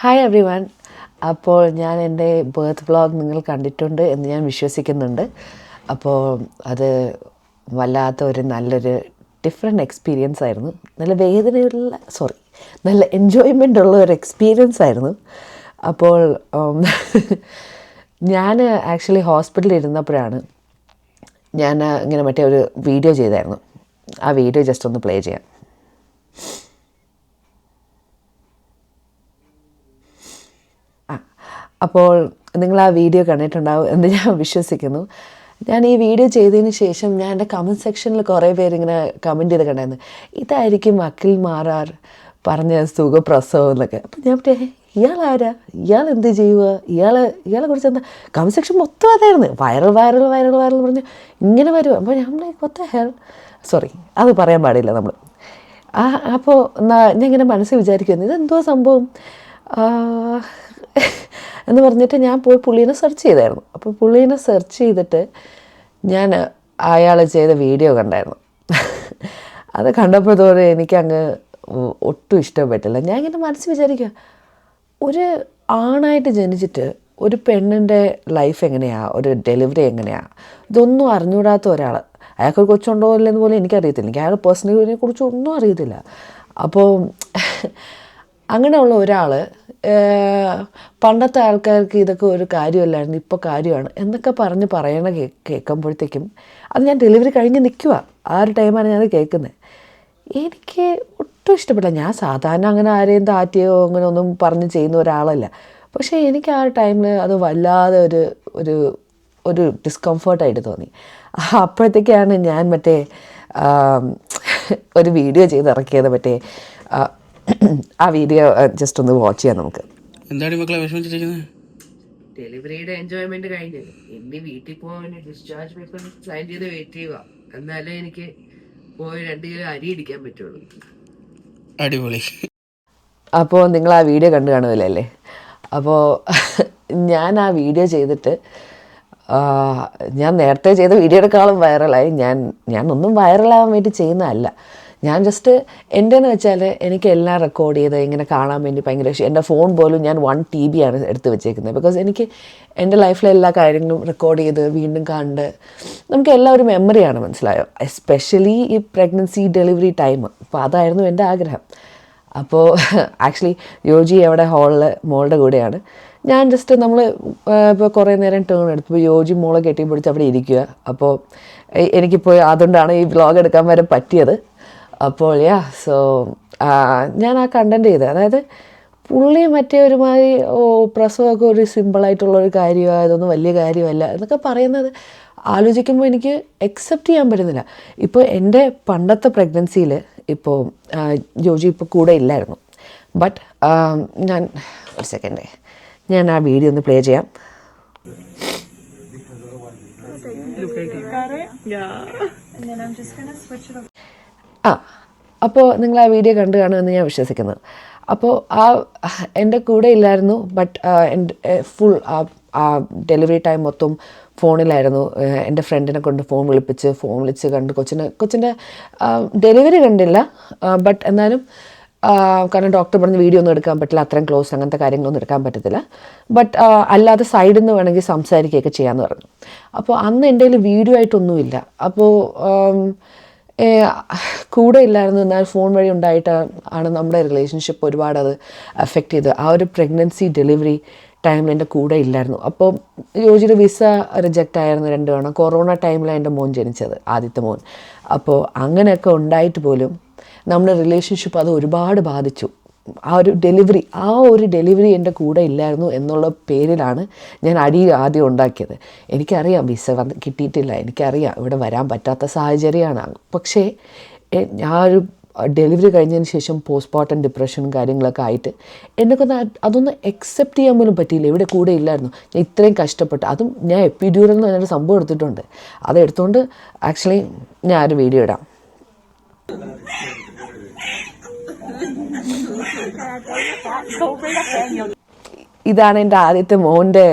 Hi every one. അപ്പോൾ ഞാൻ എൻ്റെ ബർത്ത് വ്ളോഗ് നിങ്ങൾ കണ്ടിട്ടുണ്ട് എന്ന് ഞാൻ വിശ്വസിക്കുന്നുണ്ട്. അപ്പോൾ അത് വല്ലാത്ത ഒരു നല്ലൊരു ഡിഫറെൻ്റ് എക്സ്പീരിയൻസ് ആയിരുന്നു. നല്ല എൻജോയ്മെൻ്റ് ഉള്ള ഒരു എക്സ്പീരിയൻസ് ആയിരുന്നു. അപ്പോൾ ഞാൻ ആക്ച്വലി ഹോസ്പിറ്റലിൽ ഇരുന്നപ്പോഴാണ് ഞാൻ ഇങ്ങനെ മറ്റേ ഒരു വീഡിയോ ചെയ്തായിരുന്നു. ആ വീഡിയോ ജസ്റ്റ് ഒന്ന് പ്ലേ ചെയ്യാം. അപ്പോൾ നിങ്ങൾ ആ വീഡിയോ കണ്ടിട്ടുണ്ടാവും എന്ന് ഞാൻ വിശ്വസിക്കുന്നു. ഞാൻ ഈ വീഡിയോ ചെയ്തതിന് ശേഷം ഞാൻ എൻ്റെ കമൻറ്റ് സെക്ഷനിൽ കുറേ പേരിങ്ങനെ കമൻറ്റ് ചെയ്ത് കണ്ടായിരുന്നു, ഇതായിരിക്കും അഖിൽ മാരാർ പറഞ്ഞ സുഖപ്രസവം എന്നൊക്കെ. അപ്പം ഞാൻ ഇയാളാരാ, ഇയാൾ എന്ത് ചെയ്യുക, ഇയാളെ കുറിച്ച് എന്താ, കമൻറ്റ് സെക്ഷൻ മൊത്തം അതായിരുന്നു. വൈറൽ പറഞ്ഞ് ഇങ്ങനെ വരും. അപ്പോൾ ഞാൻ അത് പറയാൻ പാടില്ല നമ്മൾ. അപ്പോൾ ഞാൻ ഇങ്ങനെ മനസ്സിൽ വിചാരിക്കുന്നു, ഇതെന്തോ സംഭവം എന്ന് പറഞ്ഞിട്ട് ഞാൻ പോയി പുള്ളീനെ സെർച്ച് ചെയ്തായിരുന്നു. അപ്പോൾ പുള്ളീനെ സെർച്ച് ചെയ്തിട്ട് ഞാൻ അയാൾ ചെയ്ത വീഡിയോ കണ്ടായിരുന്നു. അത് കണ്ടപ്പോൾ തോന്നി എനിക്കങ്ങ് ഒട്ടും ഇഷ്ടപ്പെട്ടില്ല. ഞാൻ ഇങ്ങനെ മനസ്സിൽ വിചാരിക്കുക, ഒരു ആണായിട്ട് ജനിച്ചിട്ട് ഒരു പെണ്ണിൻ്റെ ലൈഫ് എങ്ങനെയാണ്, ഒരു ഡെലിവറി എങ്ങനെയാണ്, ഇതൊന്നും അറിഞ്ഞുകൂടാത്ത ഒരാൾ, അയാൾക്കൊരു കൊച്ചുണ്ടോ ഇല്ലെന്ന് പോലും എനിക്കറിയത്തില്ല. എനിക്ക് അയാൾ പേഴ്സണലി കുറിച്ച് ഒന്നും അറിയത്തില്ല. അപ്പോൾ അങ്ങനെയുള്ള ഒരാൾ പണ്ടത്തെ ആൾക്കാർക്ക് ഇതൊക്കെ ഒരു കാര്യമല്ലായിരുന്നു, ഇപ്പോൾ കാര്യമാണ് എന്നൊക്കെ പറയണ കേൾക്കുമ്പോഴത്തേക്കും അത് ഞാൻ ഡെലിവറി കഴിഞ്ഞ് നിൽക്കുക. ആ ഒരു ടൈമാണ് ഞാനത് കേൾക്കുന്നത്. എനിക്ക് ഒട്ടും ഇഷ്ടപ്പെട്ടില്ല. ഞാൻ സാധാരണ അങ്ങനെ ആരെയും താറ്റിയോ അങ്ങനെ ഒന്നും പറഞ്ഞ് ചെയ്യുന്ന ഒരാളല്ല. പക്ഷേ എനിക്ക് ആ ടൈമിൽ അത് വല്ലാതെ ഒരു ഡിസ്കംഫർട്ടായിട്ട് തോന്നി. അപ്പോഴത്തേക്കാണ് ഞാൻ മറ്റേ ഒരു വീഡിയോ ചെയ്തിറക്കിയത്. ആ വീഡിയോ ജസ്റ്റ് ഒന്ന് വാച്ച് ചെയ്യാം നമുക്ക്. എന്താണ് മക്കളെ വിഷമിച്ചിരിക്കുന്നത്? ഡെലിവറിയുടെ എൻജോയ്മെന്റ് കഴിഞ്ഞു. ഇനി വീട്ടിൽ പോകാൻ ഡിസ്ചാർജ് പേപ്പർ സൈൻ ചെയ്ത് വെയിറ്റ് ചെയ്യുക. എന്നാലേ എനിക്ക് പോയി 2 കിലോ അരി ഇടിക്കാൻ പറ്റുള്ളൂ. അടിപൊളി. അപ്പോൾ നിങ്ങൾ ആ വീഡിയോ കണ്ടു കാണുമല്ലേ? അപ്പോൾ ഞാൻ ആ വീഡിയോ ചെയ്തിട്ട് ഞാൻ നേരത്തെ ചെയ്ത വീഡിയോയെക്കാളും വൈറലായി. ഞാൻ ഒന്നും വൈറലാകാൻ വേണ്ടി ചെയ്യുന്നതല്ല. ഞാൻ ജസ്റ്റ് എൻ്റെന്ന് വെച്ചാൽ എനിക്ക് എല്ലാം റെക്കോർഡ് ചെയ്ത് ഇങ്ങനെ കാണാൻ വേണ്ടി ഭയങ്കര ഇഷ്ടം. എൻ്റെ ഫോൺ പോലും ഞാൻ 1 TB ആണ് എടുത്ത് വെച്ചേക്കുന്നത്. ബിക്കോസ് എനിക്ക് എൻ്റെ ലൈഫിലെ എല്ലാ കാര്യങ്ങളും റെക്കോർഡ് ചെയ്ത് വീണ്ടും കണ്ട് നമുക്ക് എല്ലാം ഒരു മെമ്മറിയാണ്, മനസ്സിലായോ? എസ്പെഷ്യലി ഈ പ്രഗ്നൻസി ഡെലിവറി ടൈം. അപ്പോൾ അതായിരുന്നു എൻ്റെ ആഗ്രഹം. അപ്പോൾ ആക്ച്വലി യോജി അവിടെ ഹാളിൽ മോളുടെ കൂടെയാണ്. ഞാൻ ജസ്റ്റ് നമ്മൾ ഇപ്പോൾ കുറേ നേരം ടേൺ എടുത്തപ്പോൾ യോജി മോളെ കെട്ടിപ്പിടിച്ച് അവിടെ ഇരിക്കുക. അപ്പോൾ എനിക്കിപ്പോൾ അതുകൊണ്ടാണ് ഈ വ്ളോഗ് എടുക്കാൻ വരെ പറ്റിയത്. അപ്പോൾ ഞാൻ ആ കണ്ടൻറ്റ് ചെയ്തത്, അതായത് പുള്ളി മറ്റേ ഒരുമാതിരി പ്രസവമൊക്കെ ഒരു സിമ്പിളായിട്ടുള്ളൊരു കാര്യമാണ്, ഇതൊന്നും വലിയ കാര്യമല്ല എന്നൊക്കെ പറയുന്നത് ആലോചിക്കുമ്പോൾ എനിക്ക് അക്സെപ്റ്റ് ചെയ്യാൻ പറ്റുന്നില്ല. ഇപ്പോൾ എൻ്റെ പണ്ടത്തെ പ്രഗ്നൻസിയിൽ ഇപ്പോൾ ജോജി ഇപ്പോൾ കൂടെ ഇല്ലായിരുന്നു. ബട്ട് ഞാൻ ഒരു സെക്കൻഡ് ഞാൻ ആ വീഡിയോ ഒന്ന് പ്ലേ ചെയ്യാം. അപ്പോൾ നിങ്ങൾ ആ വീഡിയോ കണ്ടു കാണുമെന്ന് ഞാൻ വിശ്വസിക്കുന്നു. അപ്പോൾ എൻ്റെ കൂടെ ഇല്ലായിരുന്നു. ബട്ട് ഫുൾ ആ ഡെലിവറി ടൈം മൊത്തം ഫോണിലായിരുന്നു. എൻ്റെ ഫ്രണ്ടിനെ കൊണ്ട് ഫോൺ വിളിച്ച് കണ്ട് കൊച്ചിൻ്റെ ഡെലിവറി കണ്ടില്ല. ബട്ട് എന്നാലും കാരണം ഡോക്ടർ പറഞ്ഞ് വീഡിയോ ഒന്നും എടുക്കാൻ പറ്റില്ല, അത്രയും ക്ലോസ് അങ്ങനത്തെ കാര്യങ്ങളൊന്നും എടുക്കാൻ പറ്റത്തില്ല. ബട്ട് അല്ലാതെ സൈഡിൽ നിന്ന് വേണമെങ്കിൽ സംസാരിക്കുകയൊക്കെ ചെയ്യാമെന്ന് പറഞ്ഞു. അപ്പോൾ അന്ന് എൻ്റെ കയ്യിൽ വീഡിയോ ആയിട്ടൊന്നുമില്ല. അപ്പോൾ കൂടെ ഇല്ലായിരുന്നു. എന്നാൽ ഫോൺ വഴി ഉണ്ടായിട്ടാണ് നമ്മുടെ റിലേഷൻഷിപ്പ് ഒരുപാട് അത് അഫക്റ്റ് ചെയ്തത്. ആ ഒരു പ്രഗ്നൻസി ഡെലിവറി ടൈമിൽ എൻ്റെ കൂടെ ഇല്ലായിരുന്നു. അപ്പോൾ യോജിയുടെ വിസ റിജക്റ്റ് ആയിരുന്നു 2 തവണ. കൊറോണ ടൈമിലാണ് എൻ്റെ മോൻ ജനിച്ചത്, ആദ്യത്തെ മോൻ. അപ്പോൾ അങ്ങനെയൊക്കെ ഉണ്ടായിട്ട് പോലും നമ്മുടെ റിലേഷൻഷിപ്പ് അത് ഒരുപാട് ബാധിച്ചു. ആ ഒരു ഡെലിവറി എൻ്റെ കൂടെ ഇല്ലായിരുന്നു എന്നുള്ള പേരിലാണ് ഞാൻ ആദ്യം ഉണ്ടാക്കിയത്. എനിക്കറിയാം വിസ കിട്ടിയിട്ടില്ല, എനിക്കറിയാം ഇവിടെ വരാൻ പറ്റാത്ത സാഹചര്യമാണ്. പക്ഷേ ആ ഒരു ഡെലിവറി കഴിഞ്ഞതിന് ശേഷം പോസ്റ്റ്മോർട്ടം ഡിപ്രഷനും കാര്യങ്ങളൊക്കെ ആയിട്ട് എന്നെക്കൊന്ന് അതൊന്നും അക്സെപ്റ്റ് ചെയ്യാൻ പോലും പറ്റിയില്ല. ഇവിടെ കൂടെ ഇല്ലായിരുന്നു. ഞാൻ ഇത്രയും കഷ്ടപ്പെട്ട്, അതും ഞാൻ എപ്പിഡ്യൂറൽ എന്ന് പറഞ്ഞൊരു സംഭവം എടുത്തിട്ടുണ്ട്. അതെടുത്തുകൊണ്ട് ആക്ച്വലി ഞാൻ ഒരു വീഡിയോ ഇടാം. ഇതാണ് എൻ്റെ ആദ്യത്തെ മോൻ്റെ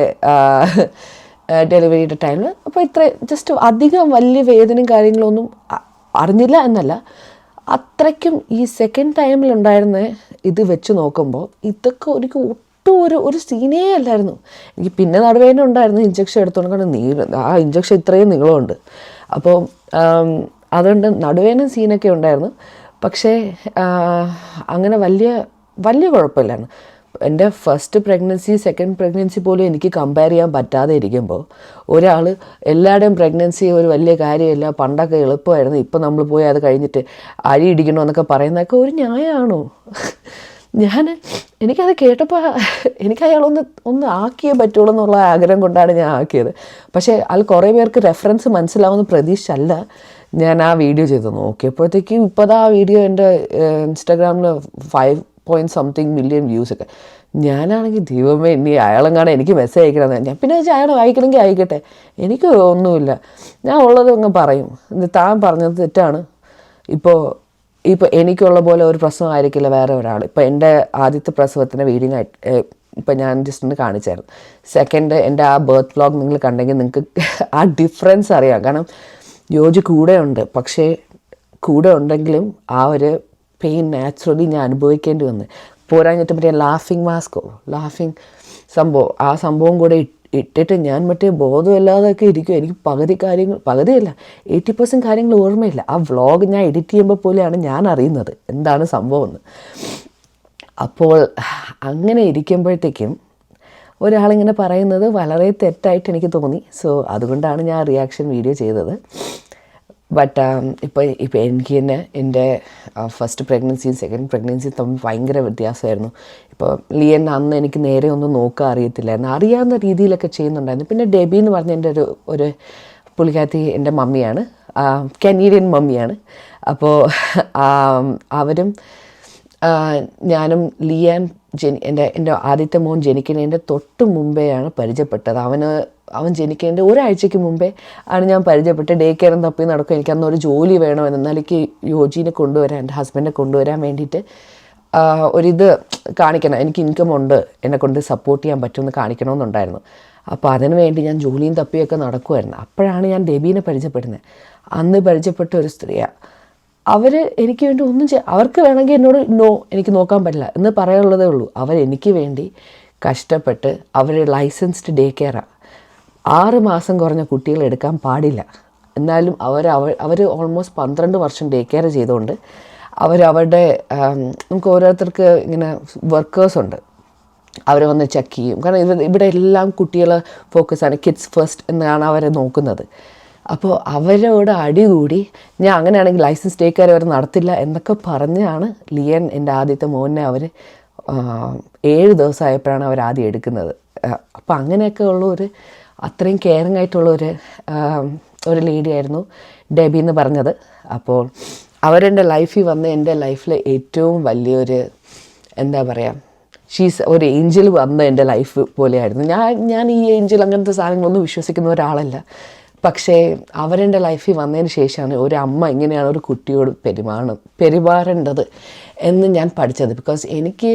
ഡെലിവറിയുടെ ടൈമിൽ. അപ്പോൾ ജസ്റ്റ് അധികം വലിയ വേദനയും കാര്യങ്ങളൊന്നും അറിഞ്ഞില്ല എന്നല്ല, അത്രയ്ക്കും ഈ സെക്കൻഡ് ടൈമിലുണ്ടായിരുന്ന ഇത് വെച്ച് നോക്കുമ്പോൾ ഇതൊക്കെ എനിക്ക് ഒട്ടും ഒരു സീനേ അല്ലായിരുന്നു. എനിക്ക് പിന്നെ നടുവേദന ഉണ്ടായിരുന്നു ഇഞ്ചക്ഷൻ എടുത്തോണ്ട്, കാരണം ആ ഇഞ്ചക്ഷൻ ഇത്രയും നീളമുണ്ട്. അപ്പോൾ അതുകൊണ്ട് നടുവേദന സീനൊക്കെ ഉണ്ടായിരുന്നു. പക്ഷേ അങ്ങനെ വലിയ കുഴപ്പമില്ലായിരുന്നു. എൻ്റെ ഫസ്റ്റ് പ്രഗ്നൻസി സെക്കൻഡ് പ്രഗ്നൻസി പോലും എനിക്ക് കമ്പയർ ചെയ്യാൻ പറ്റാതെ ഇരിക്കുമ്പോൾ ഒരാൾ എല്ലാവരുടെയും പ്രഗ്നൻസി ഒരു വലിയ കാര്യമില്ല, പണ്ടൊക്കെ എളുപ്പമായിരുന്നു, ഇപ്പം നമ്മൾ പോയി അത് കഴിഞ്ഞിട്ട് അരി ഇടിക്കണമെന്നൊക്കെ പറയുന്നതൊക്കെ ഒരു ന്യായമാണോ? എനിക്കത് കേട്ടപ്പോൾ എനിക്ക് അയാളൊന്ന് ആക്കിയേ പറ്റുള്ളൂ എന്നുള്ള ആഗ്രഹം കൊണ്ടാണ് ഞാൻ ആക്കിയത്. പക്ഷേ അത് കുറേ പേർക്ക് റെഫറൻസ് മനസ്സിലാവുന്ന പ്രതീക്ഷയല്ല ഞാൻ ആ വീഡിയോ ചെയ്ത് നോക്കിയപ്പോഴത്തേക്കും. ഇപ്പോൾ ആ വീഡിയോ എൻ്റെ ഇൻസ്റ്റാഗ്രാമിൽ 5.something million വ്യൂസൊക്കെ. ഞാനാണെങ്കിൽ ദൈവമേ, ഇനി അയാളെങ്ങാണ് എനിക്ക് മെസ്സേജ് അയക്കണമെന്ന് ഞാൻ പിന്നെ വെച്ചാൽ അയാൾ അയക്കണമെങ്കിൽ അയക്കട്ടെ, എനിക്ക് ഒന്നുമില്ല, ഞാൻ ഉള്ളത് അങ്ങ് പറയും. താൻ പറഞ്ഞത് തെറ്റാണ്. ഇപ്പോൾ എനിക്കുള്ള പോലെ ഒരു പ്രസവം ആയിരിക്കില്ല വേറെ ഒരാൾ. ഇപ്പോൾ എൻ്റെ ആദ്യത്തെ പ്രസവത്തിൻ്റെ വീഡിയോ ഇപ്പം ഞാൻ ജസ്റ്റ് ഒന്ന് കാണിച്ചായിരുന്നു. സെക്കൻഡ് എൻ്റെ ആ ബർത്ത് വ്ലോഗ് നിങ്ങൾ കണ്ടെങ്കിൽ നിങ്ങൾക്ക് ആ ഡിഫറൻസ് അറിയാം. കാരണം യോജി കൂടെ ഉണ്ട്, പക്ഷേ കൂടെ ഉണ്ടെങ്കിലും ആ ഒരു പെയിൻ നാച്ചുറലി ഞാൻ അനുഭവിക്കേണ്ടി വന്ന്. പോരാഞ്ഞിട്ട് മറ്റേ ലാഫിങ് സംഭവം, ആ സംഭവം കൂടെ ഇട്ടിട്ട് ഞാൻ മറ്റേ ബോധമില്ലാതൊക്കെ ഇരിക്കും. എനിക്ക് പകുതിയല്ല 80% കാര്യങ്ങൾ ഓർമ്മയില്ല. ആ വ്ളോഗ് ഞാൻ എഡിറ്റ് ചെയ്യുമ്പോൾ പോലെയാണ് ഞാൻ അറിയുന്നത് എന്താണ് സംഭവം എന്ന്. അപ്പോൾ അങ്ങനെ ഇരിക്കുമ്പോഴത്തേക്കും ഒരാളിങ്ങനെ പറയുന്നത് വളരെ തെറ്റായിട്ട് എനിക്ക് തോന്നി. സോ അതുകൊണ്ടാണ് ഞാൻ റിയാക്ഷൻ വീഡിയോ ചെയ്തത്. ബട്ട് ഇപ്പോൾ എനിക്ക് തന്നെ എൻ്റെ ഫസ്റ്റ് പ്രഗ്നൻസിയും സെക്കൻഡ് പ്രഗ്നൻസിയും തമ്മിൽ ഭയങ്കര വ്യത്യാസമായിരുന്നു. ഇപ്പോൾ ലിയൻ അന്ന് എനിക്ക് നേരെ ഒന്നും നോക്കാൻ അറിയത്തില്ലായിരുന്നു, അറിയാവുന്ന രീതിയിലൊക്കെ ചെയ്യുന്നുണ്ടായിരുന്നു. പിന്നെ ഡെബി എന്ന് പറഞ്ഞ എൻ്റെ ഒരു പുള്ളിക്കാരത്തി എൻ്റെ മമ്മിയാണ്, കനേഡിയൻ മമ്മിയാണ്. അപ്പോൾ അവരും ഞാനും ലിയാൻ എൻ്റെ ആദ്യത്തെ മോൻ ജനിക്കുന്നതിൻ്റെ തൊട്ട് മുമ്പെയാണ് പരിചയപ്പെട്ടത്. അവൻ ജനിക്കേണ്ട ഒരാഴ്ചയ്ക്ക് മുമ്പേ ആണ് ഞാൻ പരിചയപ്പെട്ട്. ഡേ കെയറും തപ്പി നടക്കും. എനിക്ക് അന്നൊരു ജോലി വേണമെന്ന്, എന്നാലേക്ക് യോജീനെ കൊണ്ടുവരാൻ, എൻ്റെ ഹസ്ബൻഡിനെ കൊണ്ടുവരാൻ വേണ്ടിയിട്ട് ഒരിത് കാണിക്കണം, എനിക്ക് ഇൻകം ഉണ്ട്, എന്നെക്കൊണ്ട് സപ്പോർട്ട് ചെയ്യാൻ പറ്റുമെന്ന് കാണിക്കണമെന്നുണ്ടായിരുന്നു. അപ്പോൾ അതിന് വേണ്ടി ഞാൻ ജോലിയും തപ്പിയൊക്കെ നടക്കുമായിരുന്നു. അപ്പോഴാണ് ഞാൻ ഡെബീനെ പരിചയപ്പെടുന്നത്. അന്ന് പരിചയപ്പെട്ട ഒരു സ്ത്രീയാണ്. അവർ എനിക്ക് വേണ്ടി അവർക്ക് വേണമെങ്കിൽ എന്നോട് എനിക്ക് നോക്കാൻ പറ്റില്ല എന്ന് പറയാനുള്ളതേ ഉള്ളൂ. അവരെനിക്ക് വേണ്ടി കഷ്ടപ്പെട്ട് അവർ ലൈസൻസ്ഡ് ഡേ കെയറാണ്. 6 മാസം കുറഞ്ഞ കുട്ടികളെ എടുക്കാൻ പാടില്ല. എന്നാലും അവർ ഓൾമോസ്റ്റ് 12 വർഷം ഡേ കെയർ ചെയ്തുകൊണ്ട് അവരുടെ നമുക്ക് ഓരോരുത്തർക്ക് ഇങ്ങനെ വർക്കേഴ്സുണ്ട്, അവർ വന്ന് ചെക്ക് ചെയ്യും. കാരണം ഇവിടെ എല്ലാം കുട്ടികളെ ഫോക്കസാണ്, കിഡ്സ് ഫസ്റ്റ് എന്നാണ് അവരെ നോക്കുന്നത്. അപ്പോൾ അവരോട് അടികൂടി ഞാൻ അങ്ങനെയാണെങ്കിൽ ലൈസൻസ് ഡേ കെയർ അവർ നടത്തില്ല എന്നൊക്കെ പറഞ്ഞാണ് ലിയൻ എൻ്റെ ആദ്യത്തെ മോനെ അവർ 7 ദിവസമായപ്പോഴാണ് അവർ ആദ്യം എടുക്കുന്നത്. അപ്പോൾ അങ്ങനെയൊക്കെ ഉള്ള അത്രയും കെയറിങ് ആയിട്ടുള്ള ഒരു ലേഡി ആയിരുന്നു ഡെബി എന്ന് പറഞ്ഞത്. അപ്പോൾ അവരെൻ്റെ ലൈഫിൽ വന്ന് എൻ്റെ ലൈഫിലെ ഏറ്റവും വലിയൊരു എന്താ പറയുക, ഒരു ഏഞ്ചൽ വന്ന എൻ്റെ ലൈഫ് പോലെയായിരുന്നു. ഞാൻ ഈ ഏഞ്ചൽ അങ്ങനത്തെ സാധനങ്ങളൊന്നും വിശ്വസിക്കുന്ന ഒരാളല്ല. പക്ഷേ അവരെൻ്റെ ലൈഫിൽ വന്നതിന് ശേഷമാണ് ഒരു അമ്മ ഇങ്ങനെയാണ് ഒരു കുട്ടിയോട് പെരുമാറേണ്ടത് എന്ന് ഞാൻ പഠിച്ചത്. ബിക്കോസ് എനിക്ക്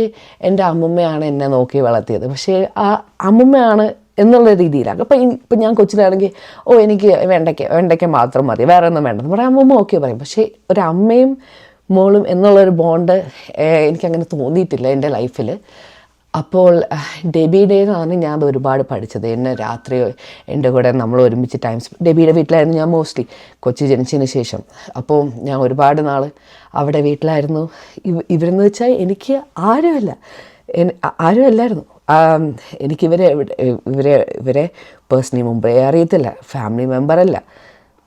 എൻ്റെ അമ്മമ്മയാണ് എന്നെ നോക്കി വളർത്തിയത്. പക്ഷേ ആ അമ്മമ്മയാണ് എന്നുള്ള രീതിയിലാണ്. ഇപ്പം ഞാൻ കൊച്ചിലാണെങ്കിൽ എനിക്ക് വെണ്ടയ്ക്ക മാത്രം മതി, വേറെ ഒന്നും വേണ്ടെന്ന് പറയാം, അമ്മമ്മ ഓക്കെ പറയും. പക്ഷേ ഒരു അമ്മയും മോളും എന്നുള്ളൊരു ബോണ്ട് എനിക്കങ്ങനെ തോന്നിയിട്ടില്ല എൻ്റെ ലൈഫിൽ. അപ്പോൾ ഡെബിയുടെ നിന്നാണ് ഞാൻ അത് ഒരുപാട് പഠിച്ചത്. എന്നെ രാത്രി എൻ്റെ കൂടെ നമ്മൾ ഒരുമിച്ച് ഡെബിയുടെ വീട്ടിലായിരുന്നു ഞാൻ മോസ്റ്റ്ലി കൊച്ചി ജനിച്ചതിന് ശേഷം. അപ്പോൾ ഞാൻ ഒരുപാട് നാൾ അവിടെ വീട്ടിലായിരുന്നു. ഇവരെന്ന് വെച്ചാൽ എനിക്ക് ആരുമല്ലായിരുന്നു. ഇവരെ പേഴ്സണലി മുമ്പേ അറിയത്തില്ല, ഫാമിലി മെമ്പറല്ല.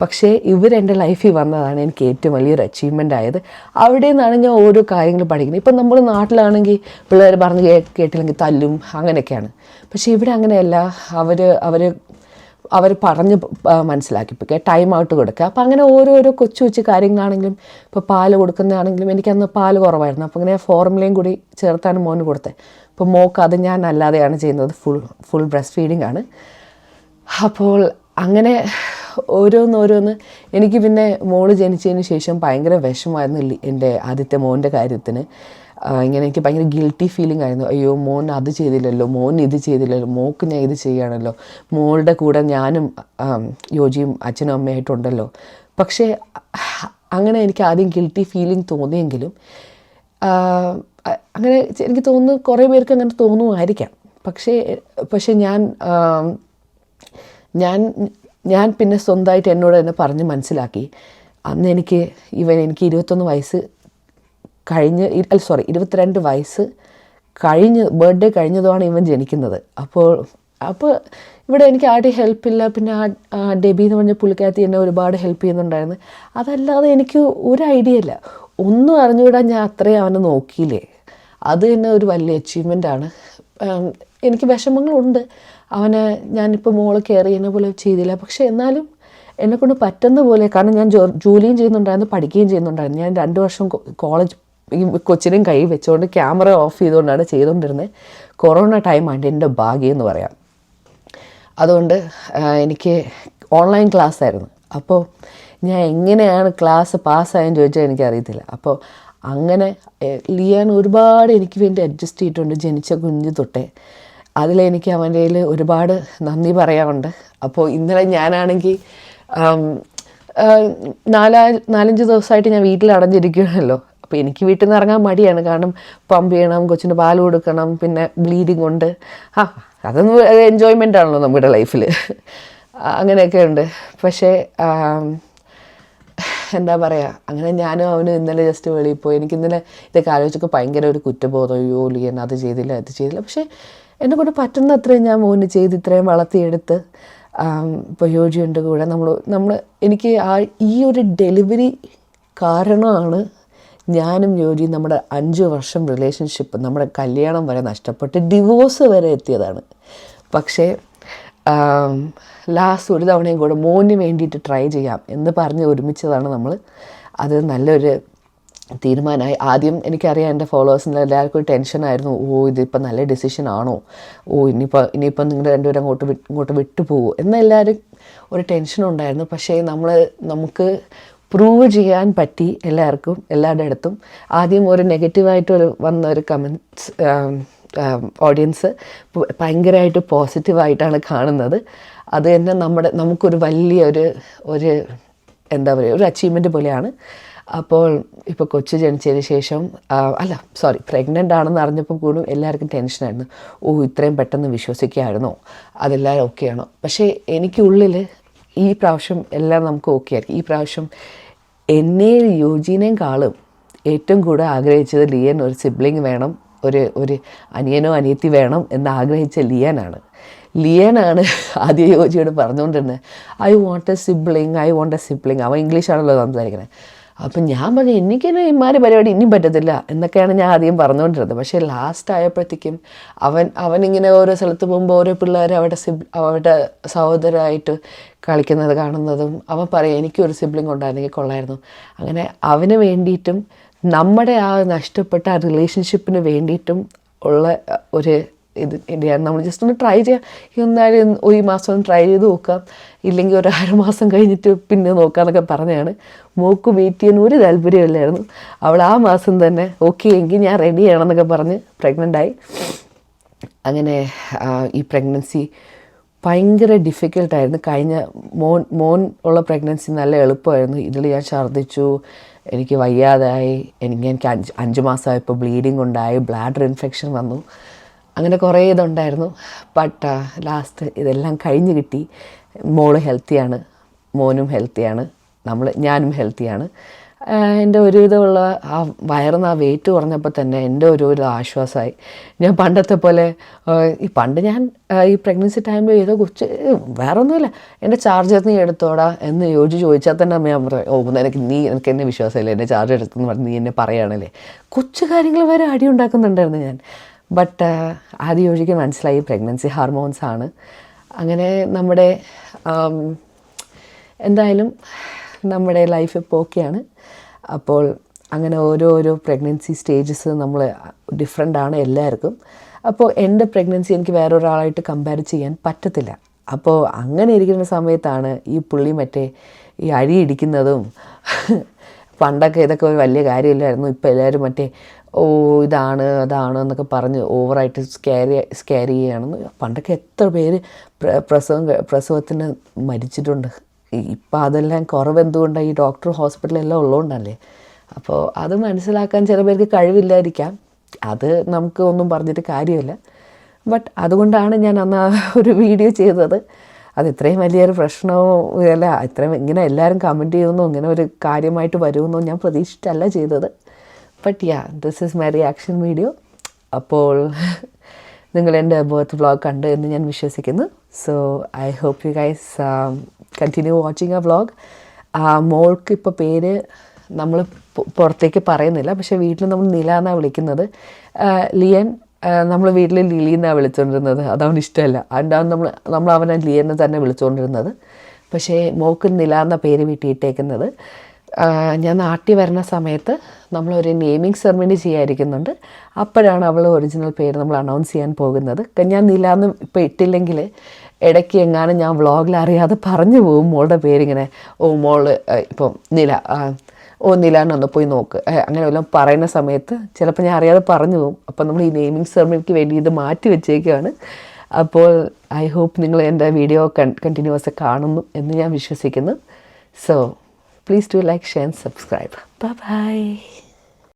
പക്ഷേ ഇവരെൻ്റെ ലൈഫിൽ വന്നതാണ് എനിക്ക് ഏറ്റവും വലിയൊരു അച്ചീവ്മെൻ്റ് ആയത്. അവിടെ നിന്നാണ് ഞാൻ ഓരോ കാര്യങ്ങൾ പഠിക്കുന്നത്. ഇപ്പം നമ്മൾ നാട്ടിലാണെങ്കിൽ പിള്ളേർ പറഞ്ഞ് കേട്ടില്ലെങ്കിൽ തല്ലും, അങ്ങനെയൊക്കെയാണ്. പക്ഷേ ഇവിടെ അങ്ങനെയല്ല. അവർ പറഞ്ഞ് മനസ്സിലാക്കിപ്പിക്കുക, ടൈം ഔട്ട് കൊടുക്കുക. അപ്പോൾ അങ്ങനെ ഓരോരോ കൊച്ചു കാര്യങ്ങളാണെങ്കിലും, ഇപ്പോൾ പാല് കൊടുക്കുന്നതാണെങ്കിലും, എനിക്കന്ന് പാല് കുറവായിരുന്നു. അപ്പോൾ ഇങ്ങനെ ഫോർമുലയും കൂടി ചേർത്താണ് മോന് കൊടുത്തത്. ഇപ്പോൾ മോക്ക് അത് ഞാൻ അല്ലാതെയാണ് ചെയ്യുന്നത്, ഫുൾ ബ്രസ്റ്റ് ഫീഡിങ് ആണ്. അപ്പോൾ അങ്ങനെ ഓരോന്ന് എനിക്ക് പിന്നെ മോള് ജനിച്ചതിന് ശേഷം ഭയങ്കര വിഷമമായിരുന്നു എൻ്റെ ആദ്യത്തെ മോൻ്റെ കാര്യത്തിന്. ഇങ്ങനെ എനിക്ക് ഭയങ്കര ഗിൽറ്റി ഫീലിംഗ് ആയിരുന്നു. അയ്യോ മോൻ അത് ചെയ്തില്ലല്ലോ, മോൻ ഇത് ചെയ്തില്ലല്ലോ, മോക്ക് ഞാൻ ഇത് ചെയ്യുകയാണല്ലോ, മോളുടെ കൂടെ ഞാനും യോജിയും അച്ഛനും അമ്മയായിട്ടുണ്ടല്ലോ. പക്ഷേ അങ്ങനെ എനിക്ക് ആദ്യം ഗിൽറ്റി ഫീലിംഗ് തോന്നിയെങ്കിലും അങ്ങനെ എനിക്ക് തോന്നുന്നു കുറേ പേർക്ക് അങ്ങനെ തോന്നുമായിരിക്കാം. പക്ഷേ ഞാൻ പിന്നെ സ്വന്തമായിട്ട് എന്നോട് തന്നെ പറഞ്ഞ് മനസ്സിലാക്കി. അന്ന് എനിക്ക് 21 വയസ്സ് കഴിഞ്ഞ് 22 വയസ്സ് ബർത്ത്ഡേ കഴിഞ്ഞതുമാണ് ഇവൻ ജനിക്കുന്നത്. അപ്പോൾ ഇവിടെ എനിക്ക് ആരുടെയും ഹെൽപ്പില്ല. പിന്നെ ഡെബി എന്ന് പറഞ്ഞ പുള്ളിക്കാരത്തി എന്നെ ഒരുപാട് ഹെൽപ്പ് ചെയ്യുന്നുണ്ടായിരുന്നു. അതല്ലാതെ എനിക്ക് ഒരു ഐഡിയ ഇല്ല, ഒന്നും അറിഞ്ഞുവിടാൻ ഞാൻ അത്രയും അവനെ നോക്കിയില്ലേ. അത് തന്നെ ഒരു വലിയ അച്ചീവ്മെൻ്റാണ്. എനിക്ക് വിഷമങ്ങളുണ്ട്, ഞാനിപ്പോൾ മോള് കെയർ ചെയ്യുന്ന പോലെ ചെയ്തില്ല. പക്ഷേ എന്നാലും എന്നെക്കൊണ്ട് പറ്റുന്ന പോലെ, കാരണം ഞാൻ ജോലിയും ചെയ്യുന്നുണ്ടായിരുന്നു, പഠിക്കുകയും ചെയ്യുന്നുണ്ടായിരുന്നു. ഞാൻ 2 വർഷം കോളേജ് ഈ കൊച്ചിനെയും കൈ വെച്ചുകൊണ്ട് ക്യാമറ ഓഫ് ചെയ്തുകൊണ്ടാണ് ചെയ്തുകൊണ്ടിരുന്നത്. കൊറോണ ടൈമാണ് എൻ്റെ ഭാഗ്യം എന്ന് പറയാം. അതുകൊണ്ട് എനിക്ക് ഓൺലൈൻ ക്ലാസ് ആയിരുന്നു. അപ്പോൾ ഞാൻ എങ്ങനെയാണ് ക്ലാസ് പാസ്സായെന്ന് ചോദിച്ചാൽ എനിക്കറിയത്തില്ല. അപ്പോൾ അങ്ങനെ ലിയാൻ ഒരുപാട് എനിക്ക് വേണ്ടി അഡ്ജസ്റ്റ് ചെയ്തിട്ടുണ്ട് ജനിച്ച കുഞ്ഞ് തൊട്ടേ. അതിലെനിക്ക് അവൻ്റെ കയ്യിൽ ഒരുപാട് നന്ദി പറയാറുണ്ട്. അപ്പോൾ ഇന്നലെ ഞാനാണെങ്കിൽ 4-5 ദിവസമായിട്ട് ഞാൻ വീട്ടിൽ അടഞ്ഞിരിക്കുകയാണല്ലോ. അപ്പോൾ എനിക്ക് വീട്ടിൽ നിന്ന് ഇറങ്ങാൻ മടിയാണ്, കാരണം പമ്പ് ചെയ്യണം, കൊച്ചിന് പാൽ കൊടുക്കണം, പിന്നെ ബ്ലീഡിങ് ഉണ്ട്. അതൊന്നും എൻജോയ്മെൻ്റ് ആണല്ലോ നമ്മുടെ ലൈഫിൽ, അങ്ങനെയൊക്കെ ഉണ്ട്. പക്ഷേ എന്താ പറയുക, അങ്ങനെ ഞാനും അവനും ഇന്നലെ ജസ്റ്റ് വെളിയിൽ പോയി. എനിക്കിന്നലെ ഇതൊക്കെ ആലോചിച്ചൊക്കെ ഭയങ്കര ഒരു കുറ്റബോധം, അയ്യോ ലിയൻ അത് ചെയ്തില്ല ഇത് ചെയ്തില്ല. പക്ഷേ എന്നെക്കൊണ്ട് പറ്റുന്ന അത്രയും ഞാൻ മോന് ചെയ്ത് ഇത്രയും വളർത്തിയെടുത്ത്. ഇപ്പോൾ യോജിയുണ്ട് കൂടെ എനിക്ക് ഈ ഒരു ഡെലിവറി കാരണമാണ് ഞാനും യോജിയും നമ്മുടെ 5 വർഷം റിലേഷൻഷിപ്പ്, നമ്മുടെ കല്യാണം വരെ നഷ്ടപ്പെട്ട് ഡിവോഴ്സ് വരെ എത്തിയതാണ്. പക്ഷേ ലാസ്റ്റ് ഒരു തവണയും കൂടെ മോന് വേണ്ടിയിട്ട് ട്രൈ ചെയ്യാം എന്ന് പറഞ്ഞ് ഒരുമിച്ചതാണ് നമ്മൾ. അത് നല്ലൊരു തീരുമാനമായി. ആദ്യം എനിക്കറിയാം എൻ്റെ ഫോളോവേഴ്സിന് എല്ലാവർക്കും ഒരു ടെൻഷനായിരുന്നു, ഇതിപ്പോൾ നല്ല ഡിസിഷൻ ആണോ, ഇനിയിപ്പോൾ നിങ്ങൾ രണ്ടുപേരും ഇങ്ങോട്ട് വിട്ടുപോകുമോ എന്നെല്ലാവരും ഒരു ടെൻഷനുണ്ടായിരുന്നു. പക്ഷേ നമുക്ക് പ്രൂവ് ചെയ്യാൻ പറ്റി എല്ലാവരുടെ അടുത്തും. ആദ്യം ഒരു നെഗറ്റീവായിട്ട് വന്ന ഒരു കമൻറ്റ്സ് ഓഡിയൻസ് ഭയങ്കരമായിട്ട് പോസിറ്റീവായിട്ടാണ് കാണുന്നത്. അത് തന്നെ നമുക്കൊരു വലിയ ഒരു എന്താ പറയുക, ഒരു അച്ചീവ്മെൻറ്റ് പോലെയാണ്. അപ്പോൾ ഇപ്പോൾ കൊച്ചു ജനിച്ചതിന് ശേഷം പ്രഗ്നൻ്റ് ആണെന്ന് അറിഞ്ഞപ്പോൾ പോലും എല്ലാവർക്കും ടെൻഷനായിരുന്നു. ഇത്രയും പെട്ടെന്ന് വിശ്വസിക്കാമായിരുന്നോ, അതെല്ലാവരും ഓക്കെയാണോ. പക്ഷേ എനിക്കുള്ളിൽ ഈ പ്രാവശ്യം എല്ലാം നമുക്ക് ഓക്കെ ആയിരിക്കും. ഈ പ്രാവശ്യം യോജിനെയും കാളും ഏറ്റവും കൂടുതൽ ആഗ്രഹിച്ചത് ലിയൻ ഒരു സിബ്ലിങ് വേണം, ഒരു അനിയനോ അനിയത്തി വേണം എന്ന് ആഗ്രഹിച്ച ലിയനാണ് ആദ്യം യോജിയോട് പറഞ്ഞുകൊണ്ടിരുന്നത്, ഐ വോണ്ട് എ സിബ്ലിങ്. അവൻ ഇംഗ്ലീഷാണല്ലോ സംസാരിക്കുന്നത്. അപ്പം ഞാൻ പറഞ്ഞു, എനിക്കെന്നെ ഇമാരെ പരിപാടി ഇനിയും പറ്റത്തില്ല എന്നൊക്കെയാണ് ഞാൻ ആദ്യം പറഞ്ഞുകൊണ്ടിരുന്നത്. പക്ഷേ ലാസ്റ്റ് ആയപ്പോഴത്തേക്കും അവനിങ്ങനെ ഓരോ സ്ഥലത്ത് പോകുമ്പോൾ ഓരോ പിള്ളേർ അവരുടെ സഹോദരമായിട്ട് കളിക്കുന്നത് കാണുന്നതും അവൻ പറയും എനിക്കൊരു സിബ്ലിങ് ഉണ്ടായിരുന്നെങ്കിൽ കൊള്ളായിരുന്നു. അങ്ങനെ അവന് വേണ്ടിയിട്ടും നമ്മുടെ ആ നഷ്ടപ്പെട്ട ആ റിലേഷൻഷിപ്പിന് വേണ്ടിയിട്ടും ഉള്ള നമ്മൾ ജസ്റ്റ് ഒന്ന് ട്രൈ ചെയ്യാം. എന്നാലും ഈ മാസം ഒന്ന് ട്രൈ ചെയ്ത് നോക്കാം, ഇല്ലെങ്കിൽ ഒരു 6 മാസം കഴിഞ്ഞിട്ട് പിന്നെ നോക്കാമെന്നൊക്കെ പറഞ്ഞാണ്. മോക്ക് വെയിറ്റ് ചെയ്യാൻ ഒരു താല്പര്യമില്ലായിരുന്നു. അവൾ ആ മാസം തന്നെ ഓക്കെ എങ്കിൽ ഞാൻ റെഡി ആണെന്നൊക്കെ പറഞ്ഞ് പ്രഗ്നൻ്റായി. അങ്ങനെ ഈ പ്രഗ്നൻസി ഭയങ്കര ഡിഫിക്കൽട്ടായിരുന്നു. കഴിഞ്ഞ മോൻ ഉള്ള പ്രഗ്നൻസി നല്ല എളുപ്പമായിരുന്നു. ഇതിൽ ഞാൻ ഛർദ്ദിച്ചു, എനിക്ക് വയ്യാതായി, എനിക്ക് 5 മാസമായപ്പോൾ ബ്ലീഡിങ് ഉണ്ടായി, ബ്ലാഡർ ഇൻഫെക്ഷൻ വന്നു, അങ്ങനെ കുറേ ഇതുണ്ടായിരുന്നു. ബട്ട് ലാസ്റ്റ് ഇതെല്ലാം കഴിഞ്ഞ് കിട്ടി. മോള് ഹെൽത്തിയാണ്, മോനും ഹെൽത്തിയാണ്, ഞാനും ഹെൽത്തിയാണ്. എൻ്റെ ഒരുവിധമുള്ള ആ വയറുന്ന ആ വെയിറ്റ് കുറഞ്ഞപ്പോൾ തന്നെ എൻ്റെ ഒരു ആശ്വാസമായി. ഞാൻ പണ്ടത്തെ പോലെ പണ്ട് ഞാൻ ഈ പ്രഗ്നൻസി ടൈമിൽ ഏതോ കൊച്ച് വേറെ ഒന്നുമില്ല, എൻ്റെ ചാർജർ നീ എടുത്തോടാ എന്ന് ചോദിച്ചാൽ തന്നെ ഞാൻ പറയും, എനിക്ക് എന്നെ വിശ്വാസമില്ല, എൻ്റെ ചാർജർ എടുത്തെന്ന് പറഞ്ഞ് നീ എന്നെ പറയുകയാണല്ലേ. കൊച്ചു കാര്യങ്ങൾ വരെ അടി ഉണ്ടാക്കുന്നുണ്ടായിരുന്നു ഞാൻ. ബട്ട് ആദ്യം യോജിക്ക് മനസ്സിലായി പ്രഗ്നൻസി ഹാർമോൺസാണ്. അങ്ങനെ നമ്മുടെ എന്തായാലും നമ്മുടെ ലൈഫ് ഇപ്പോൾ ഓക്കെയാണ്. അപ്പോൾ അങ്ങനെ ഓരോരോ പ്രഗ്നൻസി സ്റ്റേജസ് നമ്മൾ ഡിഫറെൻ്റാണ് എല്ലാവർക്കും. അപ്പോൾ എൻ്റെ പ്രഗ്നൻസി എനിക്ക് വേറൊരാളായിട്ട് കമ്പയർ ചെയ്യാൻ പറ്റത്തില്ല. അപ്പോൾ അങ്ങനെ ഇരിക്കുന്ന സമയത്താണ് ഈ പുള്ളി ഈ അരി ഇടിക്കുന്നതും. പണ്ടൊക്കെ ഇതൊക്കെ ഒരു വലിയ കാര്യമില്ലായിരുന്നു. ഇപ്പോൾ എല്ലാവരും ഇതാണ് അതാണ് എന്നൊക്കെ പറഞ്ഞ് ഓവറായിട്ട് സ്കാരി ചെയ്യുകയാണെന്ന്. പണ്ടൊക്കെ എത്ര പേര് പ്രസവത്തിന് മരിച്ചിട്ടുണ്ട്. ഇപ്പം അതെല്ലാം കുറവെന്തുകൊണ്ടാണ് ഈ ഡോക്ടർ ഹോസ്പിറ്റലെല്ലാം ഉള്ളതുകൊണ്ടല്ലേ. അപ്പോൾ അത് മനസ്സിലാക്കാൻ ചില പേർക്ക് കഴിവില്ലായിരിക്കാം. അത് നമുക്ക് ഒന്നും പറഞ്ഞിട്ട് കാര്യമില്ല. ബട്ട് അതുകൊണ്ടാണ് ഞാൻ അന്ന് ആ ഒരു വീഡിയോ ചെയ്തത്. അത് ഇത്രയും വലിയൊരു പ്രശ്നമോ അല്ല, ഇത്രയും ഇങ്ങനെ എല്ലാവരും കമൻറ്റ് ചെയ്യുമെന്നോ ഇങ്ങനെ ഒരു കാര്യമായിട്ട് വരുമെന്നോ ഞാൻ പ്രതീക്ഷിച്ചല്ല ചെയ്തത്. But yeah, this is my reaction video. അപ്പോൾ നിങ്ങൾ എൻ്റെ ബർത്ത് വ്ളോഗ് കണ്ടു എന്ന് ഞാൻ വിശ്വസിക്കുന്നു. So I hope you guys continue watching a vlog. മോൾക്ക് ഇപ്പോൾ പേര് നമ്മൾ പുറത്തേക്ക് പറയുന്നില്ല, പക്ഷേ വീട്ടിൽ നമ്മൾ നില എന്നാണ് വിളിക്കുന്നത്. ലിയൻ നമ്മൾ വീട്ടിൽ ലിലി എന്നാണ് വിളിച്ചുകൊണ്ടിരുന്നത്. അതവന് ഇഷ്ടമല്ല, അതുകൊണ്ടാണ് നമ്മൾ അവനെ ലിയനെ തന്നെ വിളിച്ചുകൊണ്ടിരുന്നത്. പക്ഷേ മോൾക്ക് നില എന്ന പേര് വീട്ടിയിട്ടേക്കുന്നത്. ഞാൻ നാട്ടിൽ വരുന്ന സമയത്ത് നമ്മളൊരു നെയിമിങ് സെറമണി ചെയ്യാതിരിക്കുന്നുണ്ട്. അപ്പോഴാണ് അവൾ ഒറിജിനൽ പേര് നമ്മൾ അനൗൺസ് ചെയ്യാൻ പോകുന്നത്. ഞാൻ നില എന്ന് ഇപ്പോൾ ഇട്ടില്ലെങ്കിൽ ഇടയ്ക്ക് എങ്ങാനും ഞാൻ വ്ളോഗിൽ അറിയാതെ പറഞ്ഞു പോകും മോളുടെ പേരിങ്ങനെ. മോള് ഇപ്പം നില, നിലാന്നൊന്ന് പോയി നോക്ക്, അങ്ങനെ വല്ലതും പറയുന്ന സമയത്ത് ചിലപ്പോൾ ഞാൻ അറിയാതെ പറഞ്ഞു പോകും. അപ്പോൾ നമ്മൾ ഈ നെയിമിങ് സെറമണിക്ക് വേണ്ടി ഇത് മാറ്റി വെച്ചേക്കുകയാണ്. അപ്പോൾ ഐ ഹോപ്പ് നിങ്ങൾ എൻ്റെ വീഡിയോ കണ്ടിന്യൂസ് കാണുന്നു എന്ന് ഞാൻ വിശ്വസിക്കുന്നു. So please do like, share and subscribe. Bye bye.